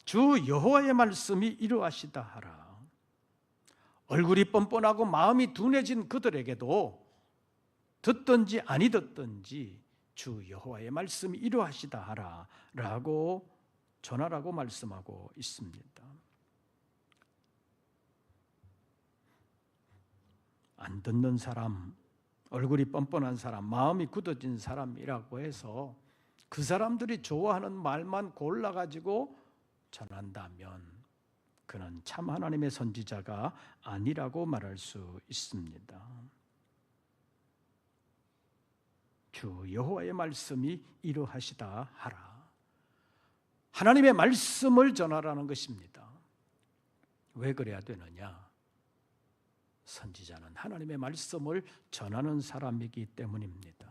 주 여호와의 말씀이 이러하시다 하라. 얼굴이 뻔뻔하고 마음이 둔해진 그들에게도 듣든지 아니 듣든지 주 여호와의 말씀이 이러하시다 하라 라고 전하라고 말씀하고 있습니다. 안 듣는 사람, 얼굴이 뻔뻔한 사람, 마음이 굳어진 사람이라고 해서 그 사람들이 좋아하는 말만 골라가지고 전한다면 그는 참 하나님의 선지자가 아니라고 말할 수 있습니다. 주 여호와의 말씀이 이러하시다 하라. 하나님의 말씀을 전하라는 것입니다. 왜 그래야 되느냐? 선지자는 하나님의 말씀을 전하는 사람이기 때문입니다.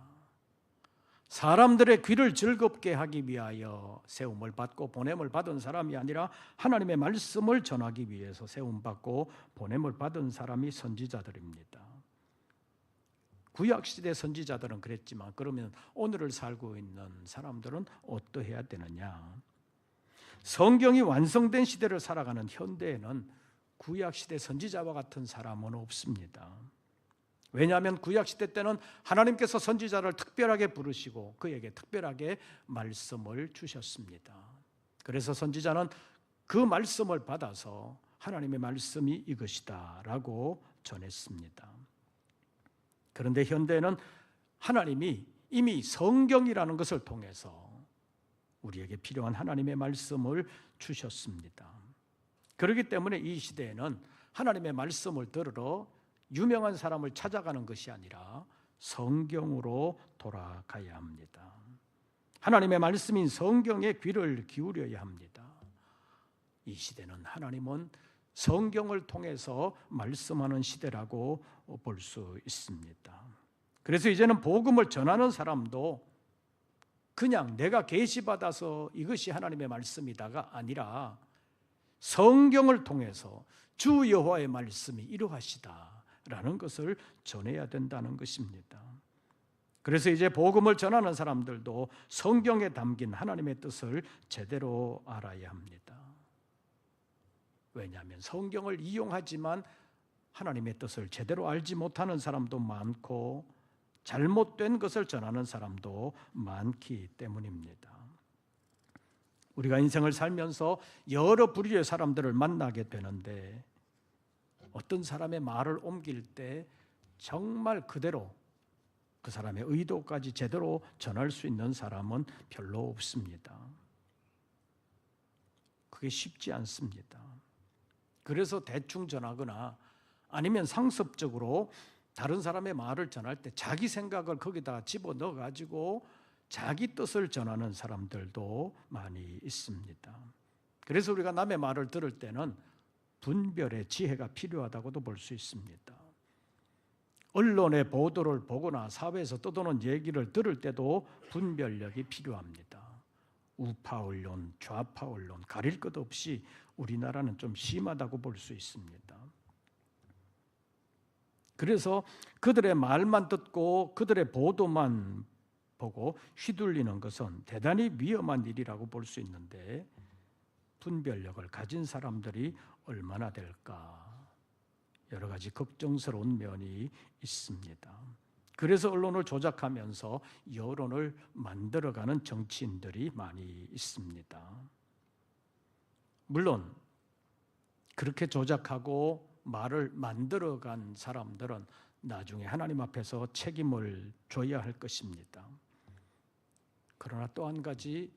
사람들의 귀를 즐겁게 하기 위하여 세움을 받고 보냄을 받은 사람이 아니라 하나님의 말씀을 전하기 위해서 세움받고 보냄을 받은 사람이 선지자들입니다. 구약시대 선지자들은 그랬지만 그러면 오늘을 살고 있는 사람들은 어떠해야 되느냐? 성경이 완성된 시대를 살아가는 현대에는 구약시대 선지자와 같은 사람은 없습니다. 왜냐하면 구약시대 때는 하나님께서 선지자를 특별하게 부르시고 그에게 특별하게 말씀을 주셨습니다. 그래서 선지자는 그 말씀을 받아서 하나님의 말씀이 이것이다 라고 전했습니다. 그런데 현대는 하나님이 이미 성경이라는 것을 통해서 우리에게 필요한 하나님의 말씀을 주셨습니다. 그렇기 때문에 이 시대에는 하나님의 말씀을 들으러 유명한 사람을 찾아가는 것이 아니라 성경으로 돌아가야 합니다. 하나님의 말씀인 성경에 귀를 기울여야 합니다. 이 시대는 하나님은 성경을 통해서 말씀하는 시대라고 볼 수 있습니다. 그래서 이제는 복음을 전하는 사람도 그냥 내가 계시받아서 이것이 하나님의 말씀이다가 아니라 성경을 통해서 주 여호와의 말씀이 이러하시다라는 것을 전해야 된다는 것입니다. 그래서 이제 복음을 전하는 사람들도 성경에 담긴 하나님의 뜻을 제대로 알아야 합니다. 왜냐하면 성경을 이용하지만 하나님의 뜻을 제대로 알지 못하는 사람도 많고 잘못된 것을 전하는 사람도 많기 때문입니다. 우리가 인생을 살면서 여러 부류의 사람들을 만나게 되는데 어떤 사람의 말을 옮길 때 정말 그대로 그 사람의 의도까지 제대로 전할 수 있는 사람은 별로 없습니다. 그게 쉽지 않습니다. 그래서 대충 전하거나 아니면 상습적으로 다른 사람의 말을 전할 때 자기 생각을 거기다 집어넣어 가지고 자기 뜻을 전하는 사람들도 많이 있습니다. 그래서 우리가 남의 말을 들을 때는 분별의 지혜가 필요하다고도 볼 수 있습니다. 언론의 보도를 보거나 사회에서 떠도는 얘기를 들을 때도 분별력이 필요합니다. 우파 언론, 좌파 언론 가릴 것 없이 우리나라는 좀 심하다고 볼 수 있습니다. 그래서 그들의 말만 듣고 그들의 보도만 보고 휘둘리는 것은 대단히 위험한 일이라고 볼 수 있는데 분별력을 가진 사람들이 얼마나 될까? 여러 가지 걱정스러운 면이 있습니다. 그래서 언론을 조작하면서 여론을 만들어가는 정치인들이 많이 있습니다. 물론 그렇게 조작하고 말을 만들어간 사람들은 나중에 하나님 앞에서 책임을 져야 할 것입니다. 그러나 또 한 가지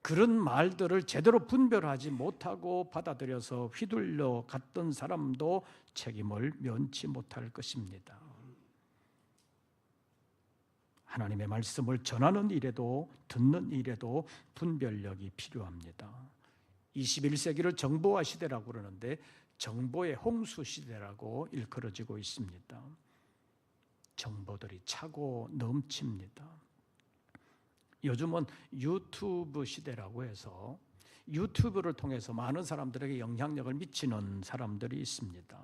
그런 말들을 제대로 분별하지 못하고 받아들여서 휘둘려 갔던 사람도 책임을 면치 못할 것입니다. 하나님의 말씀을 전하는 일에도 듣는 일에도 분별력이 필요합니다. 21세기를 정보화 시대라고 그러는데 정보의 홍수 시대라고 일컬어지고 있습니다. 정보들이 차고 넘칩니다. 요즘은 유튜브 시대라고 해서 유튜브를 통해서 많은 사람들에게 영향력을 미치는 사람들이 있습니다.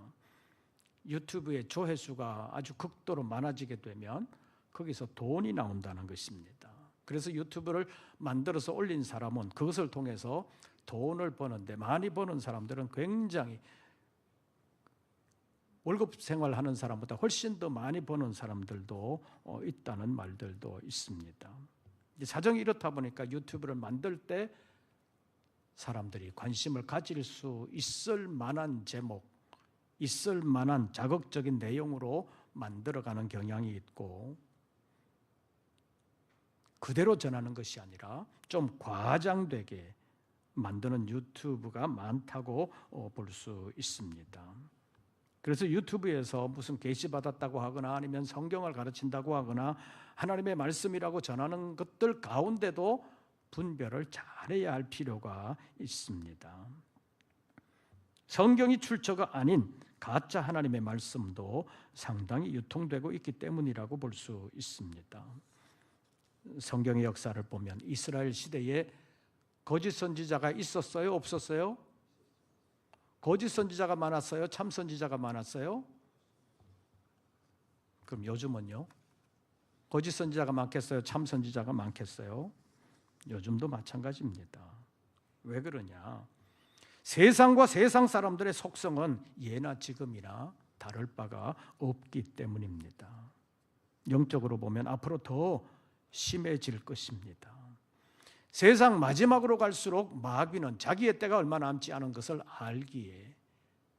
유튜브의 조회수가 아주 극도로 많아지게 되면 거기서 돈이 나온다는 것입니다. 그래서 유튜브를 만들어서 올린 사람은 그것을 통해서 돈을 버는데 많이 버는 사람들은 굉장히 월급 생활하는 사람보다 훨씬 더 많이 버는 사람들도 있다는 말들도 있습니다. 사정이 이렇다 보니까 유튜브를 만들 때 사람들이 관심을 가질 수 있을 만한 제목, 있을 만한 자극적인 내용으로 만들어가는 경향이 있고 그대로 전하는 것이 아니라 좀 과장되게 만드는 유튜브가 많다고 볼 수 있습니다. 그래서 유튜브에서 무슨 계시 받았다고 하거나 아니면 성경을 가르친다고 하거나 하나님의 말씀이라고 전하는 것들 가운데도 분별을 잘해야 할 필요가 있습니다. 성경이 출처가 아닌 가짜 하나님의 말씀도 상당히 유통되고 있기 때문이라고 볼 수 있습니다. 성경의 역사를 보면 이스라엘 시대에 거짓 선지자가 있었어요? 없었어요? 거짓 선지자가 많았어요? 참 선지자가 많았어요? 그럼 요즘은요? 거짓 선지자가 많겠어요? 참 선지자가 많겠어요? 요즘도 마찬가지입니다. 왜 그러냐? 세상과 세상 사람들의 속성은 예나 지금이나 다를 바가 없기 때문입니다. 영적으로 보면 앞으로 더 심해질 것입니다. 세상 마지막으로 갈수록 마귀는 자기의 때가 얼마 남지 않은 것을 알기에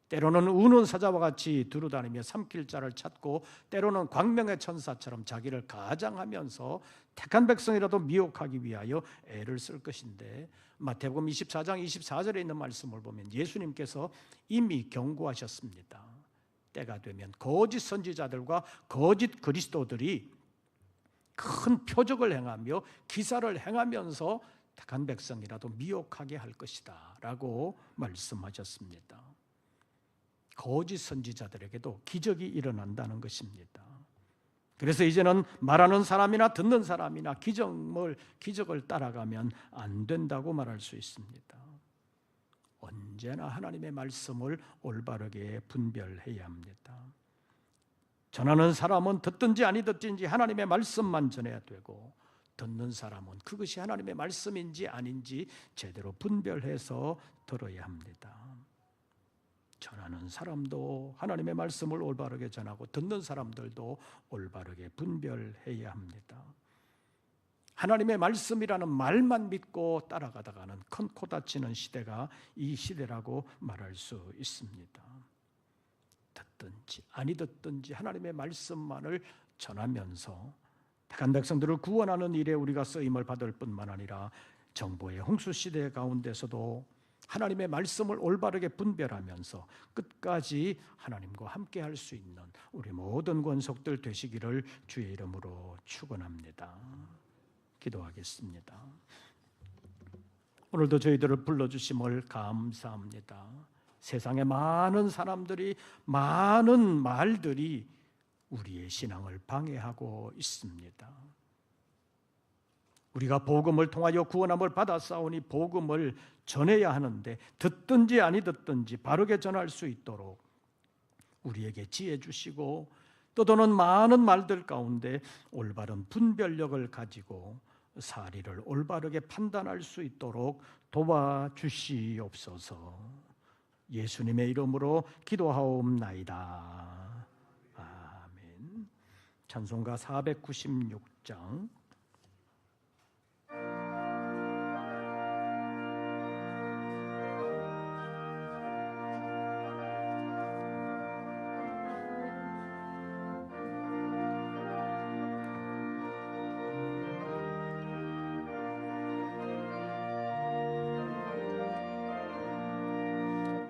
때로는 우는 사자와 같이 두루다니며 삼킬 자를 찾고 때로는 광명의 천사처럼 자기를 가장하면서 택한 백성이라도 미혹하기 위하여 애를 쓸 것인데 마태복음 24장 24절에 있는 말씀을 보면 예수님께서 이미 경고하셨습니다. 때가 되면 거짓 선지자들과 거짓 그리스도들이 큰 표적을 행하며 기사를 행하면서 택한 백성이라도 미혹하게 할 것이다 라고 말씀하셨습니다. 거짓 선지자들에게도 기적이 일어난다는 것입니다. 그래서 이제는 말하는 사람이나 듣는 사람이나 기적을 따라가면 안 된다고 말할 수 있습니다. 언제나 하나님의 말씀을 올바르게 분별해야 합니다. 전하는 사람은 듣든지 아니 듣든지 하나님의 말씀만 전해야 되고, 듣는 사람은 그것이 하나님의 말씀인지 아닌지 제대로 분별해서 들어야 합니다. 전하는 사람도 하나님의 말씀을 올바르게 전하고, 듣는 사람들도 올바르게 분별해야 합니다. 하나님의 말씀이라는 말만 믿고 따라가다가는 큰 코 다치는 시대가 이 시대라고 말할 수 있습니다. 듣든지 아니 듣든지 하나님의 말씀만을 전하면서 택한 백성들을 구원하는 일에 우리가 쓰임을 받을 뿐만 아니라 정보의 홍수 시대 가운데서도 하나님의 말씀을 올바르게 분별하면서 끝까지 하나님과 함께 할 수 있는 우리 모든 권속들 되시기를 주의 이름으로 축원합니다. 기도하겠습니다. 오늘도 저희들을 불러주심을 감사합니다. 세상에 많은 사람들이, 많은 말들이 우리의 신앙을 방해하고 있습니다. 우리가 복음을 통하여 구원함을 받았사오니 복음을 전해야 하는데, 듣든지 아니 듣든지 바르게 전할 수 있도록 우리에게 지혜 주시고, 떠도는 많은 말들 가운데 올바른 분별력을 가지고 사리를 올바르게 판단할 수 있도록 도와주시옵소서. 예수님의 이름으로 기도하옵나이다. 아멘. 찬송가 496장.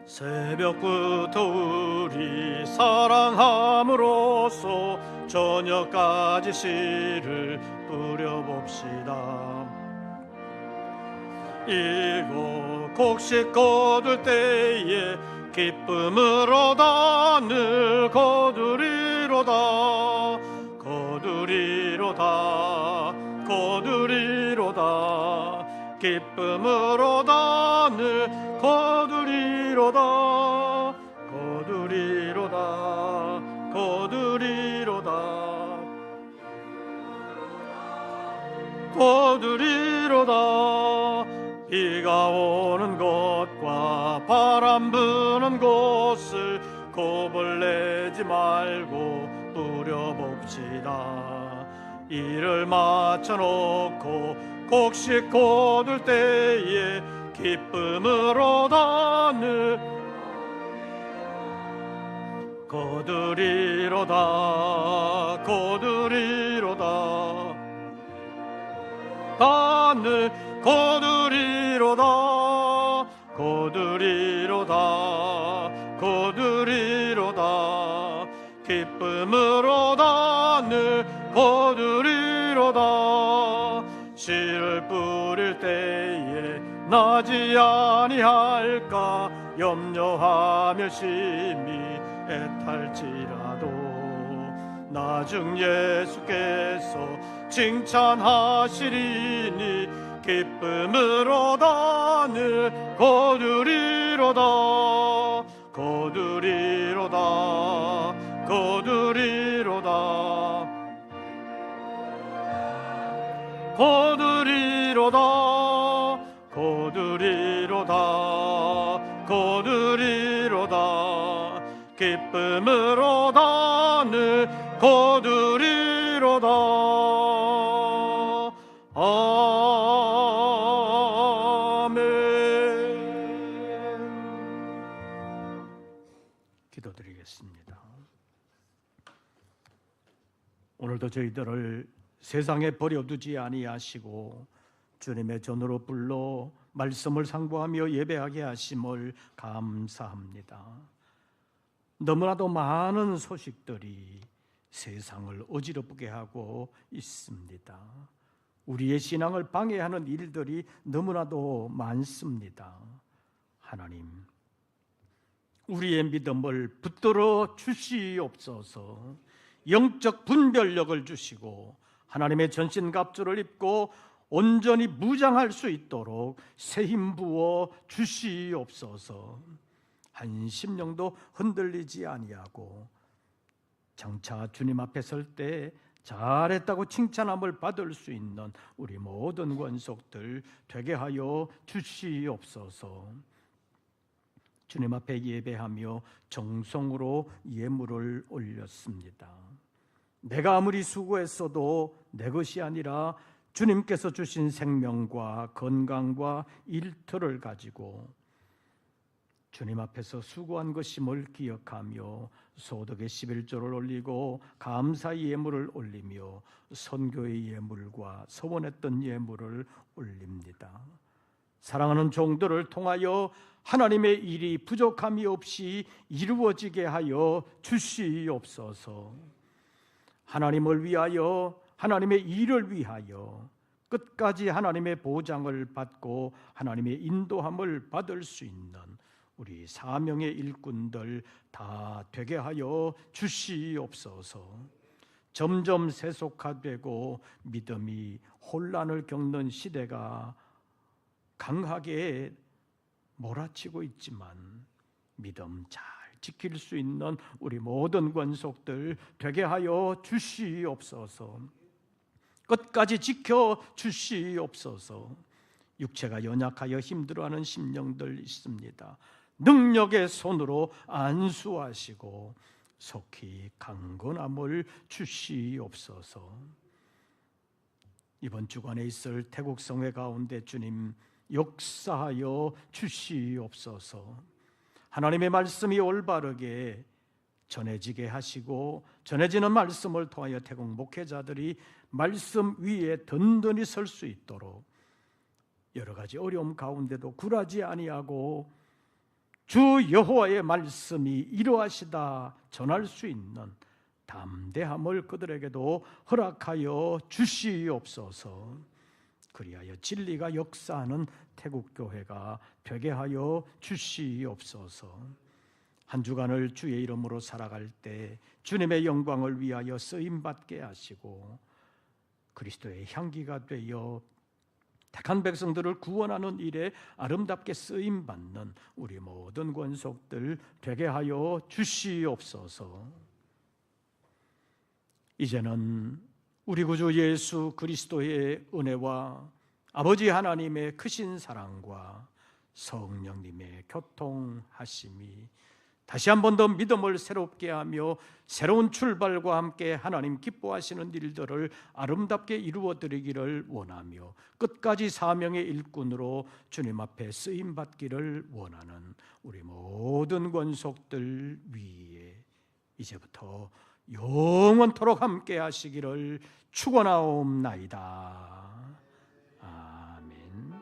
새벽부터 우리 사랑함으로써 저녁까지 씨를 뿌려봅시다. 일곱 곡씩 거둘 때에 기쁨으로다 늘 거두리로다. 거두리로다 거두리로다. 기쁨으로다 늘 거두리로다. 거두리로다 거두리로다. 거두리로다. 비가 오는 곳과 바람 부는 곳을 겁을 내지 말고 뿌려봅시다. 이를 맞춰놓고 곡식 거둘 때에 기쁨으로다 늘 거두리로다. 거두리로다. 하늘 거두리로다. 거두리로다. 거두리로다. 기쁨으로다 늘 거두리로다. 씨를 뿌릴 때에 나지 아니할까 염려하며 심히 애탈지라도 나중 예수께서 칭찬하시리니 기쁨으로다 늘 거두리로다. 거두리로다. 거두리로다. 거두리로다. 거두리로다. 거두리로다. 기쁨으로다 늘 거두리로다. 아멘. 기도드리겠습니다. 오늘도 저희들을 세상에 버려두지 아니하시고 주님의 전으로 불러 말씀을 상고하며 예배하게 하심을 감사합니다. 너무나도 많은 소식들이 세상을 어지럽게 하고 있습니다. 우리의 신앙을 방해하는 일들이 너무나도 많습니다. 하나님, 우리의 믿음을 붙들어 주시옵소서. 영적 분별력을 주시고 하나님의 전신갑주를 입고 온전히 무장할 수 있도록 새 힘 부어 주시옵소서. 한 심령도 흔들리지 아니하고 장차 주님 앞에 설 때 잘했다고 칭찬함을 받을 수 있는 우리 모든 권속들 되게 하여 주시옵소서. 주님 앞에 예배하며 정성으로 예물을 올렸습니다. 내가 아무리 수고했어도 내 것이 아니라 주님께서 주신 생명과 건강과 일터를 가지고 주님 앞에서 수고한 것임을 기억하며 소득의 11조를 올리고 감사의 예물을 올리며 선교의 예물과 서원했던 예물을 올립니다. 사랑하는 종들을 통하여 하나님의 일이 부족함이 없이 이루어지게 하여 주시옵소서. 하나님을 위하여, 하나님의 일을 위하여 끝까지 하나님의 보장을 받고 하나님의 인도함을 받을 수 있는 우리 사명의 일꾼들 다 되게 하여 주시옵소서. 점점 세속화되고 믿음이 혼란을 겪는 시대가 강하게 몰아치고 있지만 믿음 잘 지킬 수 있는 우리 모든 권속들 되게 하여 주시옵소서. 끝까지 지켜 주시옵소서. 육체가 연약하여 힘들어하는 심령들 있습니다. 능력의 손으로 안수하시고 속히 강건함을 주시옵소서. 이번 주간에 있을 태국 성회 가운데 주님 역사하여 주시옵소서. 하나님의 말씀이 올바르게 전해지게 하시고 전해지는 말씀을 통하여 태국 목회자들이 말씀 위에 든든히 설 수 있도록 여러 가지 어려움 가운데도 굴하지 아니하고 주 여호와의 말씀이 이러하시다 전할 수 있는 담대함을 그들에게도 허락하여 주시옵소서. 그리하여 진리가 역사하는 태국교회가 되게 하여 주시옵소서. 한 주간을 주의 이름으로 살아갈 때 주님의 영광을 위하여 쓰임받게 하시고 그리스도의 향기가 되어 택한 백성들을 구원하는 일에 아름답게 쓰임받는 우리 모든 권속들 되게 하여 주시옵소서. 이제는 우리 구주 예수 그리스도의 은혜와 아버지 하나님의 크신 사랑과 성령님의 교통하심이 다시 한 번 더 믿음을 새롭게 하며 새로운 출발과 함께 하나님 기뻐하시는 일들을 아름답게 이루어드리기를 원하며 끝까지 사명의 일꾼으로 주님 앞에 쓰임받기를 원하는 우리 모든 권속들 위에 이제부터 영원토록 함께 하시기를 축원하옵나이다. 아멘.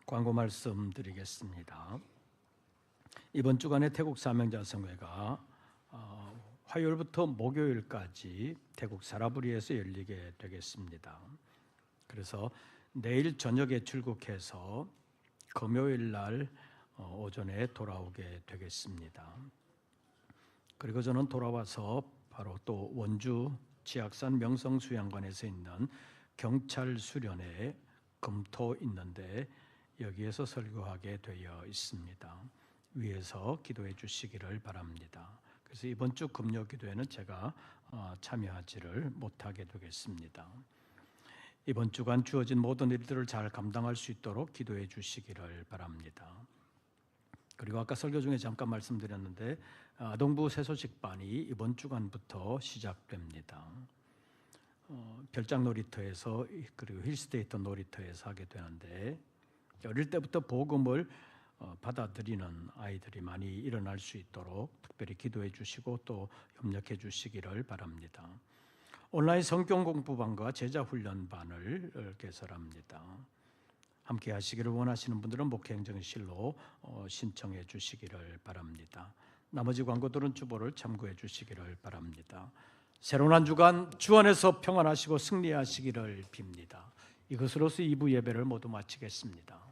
광고 말씀드리겠습니다. 이번 주간에 태국 사명자성회가 화요일부터 목요일까지 태국 사라부리에서 열리게 되겠습니다. 그래서 내일 저녁에 출국해서 금요일 날 오전에 돌아오게 되겠습니다. 그리고 저는 돌아와서 바로 또 원주 지악산 명성수양관에서 있는 경찰 수련회 금토 있는데 여기에서 설교하게 되어 있습니다. 위에서 기도해 주시기를 바랍니다. 그래서 이번 주 금요 기도회는 제가 참여하지를 못하게 되겠습니다. 이번 주간 주어진 모든 일들을 잘 감당할 수 있도록 기도해 주시기를 바랍니다. 그리고 아까 설교 중에 잠깐 말씀드렸는데 아동부 새소식반이 이번 주간부터 시작됩니다. 별장 놀이터에서 그리고 힐스테이트 놀이터에서 하게 되는데 어릴 때부터 복음을 받아들이는 아이들이 많이 일어날 수 있도록 특별히 기도해 주시고 또 협력해 주시기를 바랍니다. 온라인 성경 공부반과 제자 훈련반을 개설합니다. 함께 하시기를 원하시는 분들은 목회행정실로 신청해 주시기를 바랍니다. 나머지 광고들은 주보를 참고해 주시기를 바랍니다. 새로운 한 주간 주 안에서 평안하시고 승리하시기를 빕니다. 이것으로서 2부 예배를 모두 마치겠습니다.